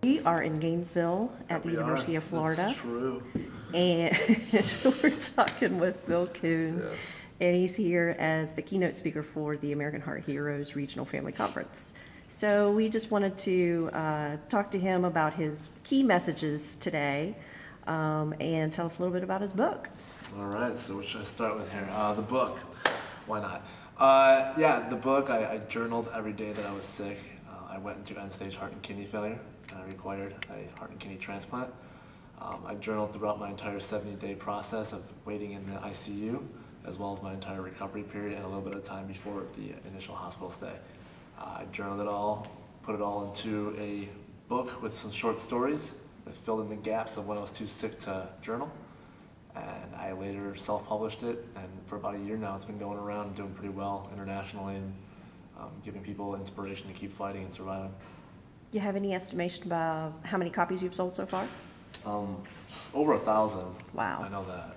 We are in Gainesville at the University of Florida. That's true. And we're talking with Bill Coon. Yes. And he's here as the keynote speaker for the American Heart Heroes Regional Family Conference. So we just wanted to talk to him about his key messages today and tell us a little bit about his book. All right, so what should I start with here? The book. Why not? Yeah, the book, I journaled every day that I was sick. I went into end-stage heart and kidney failure, and I required a heart and kidney transplant. I journaled throughout my entire 70-day process of waiting in the ICU, as well as my entire recovery period and a little bit of time before the initial hospital stay. I journaled it all, put it all into a book with some short stories that filled in the gaps of when I was too sick to journal. And I later self-published it, and for about a year now it's been going around and doing pretty well internationally and giving people inspiration to keep fighting and surviving. Do you have any estimation about how many copies you've sold so far? Over 1,000. Wow. I know that.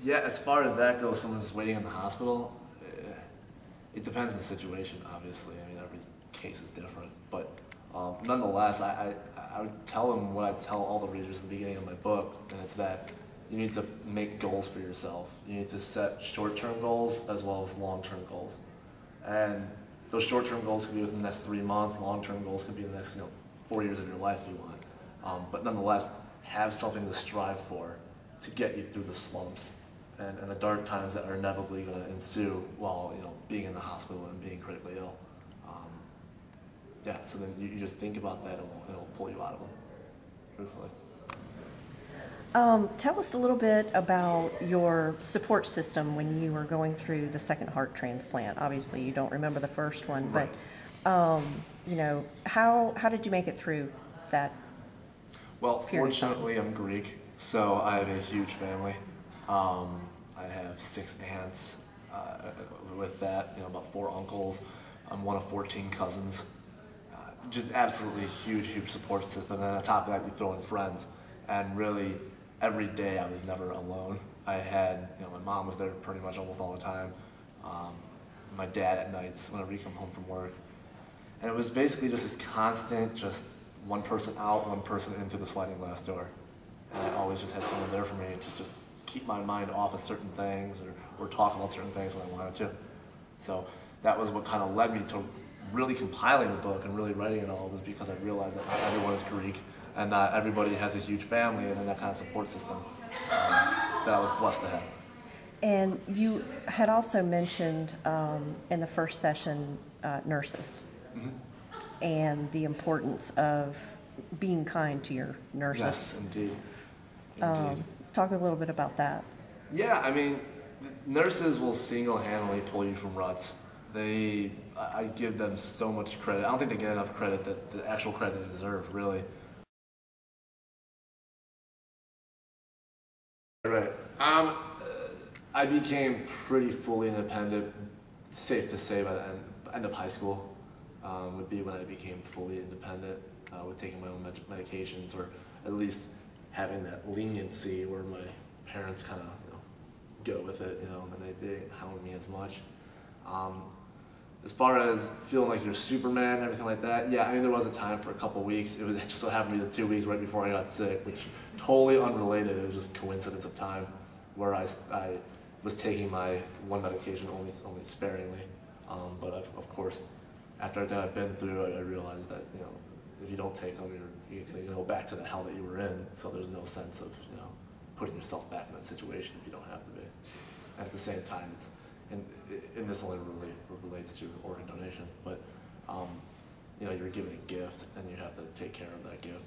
Yeah, as far as that goes, someone just waiting in the hospital, it depends on the situation, obviously. I mean, every case is different. But nonetheless, I would tell them what I tell all the readers at the beginning of my book, and it's that you need to make goals for yourself. You need to set short-term goals as well as long-term goals. And those short-term goals can be within the next 3 months, long-term goals can be the next 4 years of your life if you want. But nonetheless, have something to strive for to get you through the slumps and the dark times that are inevitably going to ensue while being in the hospital and being critically ill. Yeah, so then you just think about that and it'll pull you out of them, truthfully. Tell us a little bit about your support system when you were going through the second heart transplant. Obviously, you don't remember the first one, right. But how did you make it through that? Well, fortunately, I'm Greek, so I have a huge family. I have 6 aunts. With that, about 4 uncles. I'm one of 14 cousins. Just absolutely huge support system. And on top of that, you throw in friends. And really, every day I was never alone. I had, my mom was there pretty much almost all the time. My dad at nights whenever he come home from work. And it was basically just this constant, just one person out, one person in through the sliding glass door. And I always just had someone there for me to just keep my mind off of certain things or talk about certain things when I wanted to. So that was what kind of led me to really compiling the book and really writing it all, was because I realized that not everyone is Greek and not everybody has a huge family and that kind of support system that I was blessed to have. And you had also mentioned in the first session nurses. Mm-hmm. And the importance of being kind to your nurses. Yes, indeed. Talk a little bit about that. Yeah, I mean, nurses will single-handedly pull you from ruts. I give them so much credit. I don't think they get enough credit, the actual credit they deserve, really. Right. I became pretty fully independent, safe to say, by the end of high school. Would be when I became fully independent with taking my own medications, or at least having that leniency where my parents kind of go with it, and they didn't hound me as much. As far as feeling like you're Superman and everything like that, yeah, I mean, there was a time for a couple weeks. It just so happened to be the 2 weeks right before I got sick, which totally unrelated. It was just coincidence of time, where I was taking my one medication only sparingly. But of course, after everything I've been through, I realized that if you don't take them, you're going to go back to the hell that you were in. So there's no sense of putting yourself back in that situation if you don't have to be. And at the same time, and this only really relates to organ donation, but you're given a gift and you have to take care of that gift.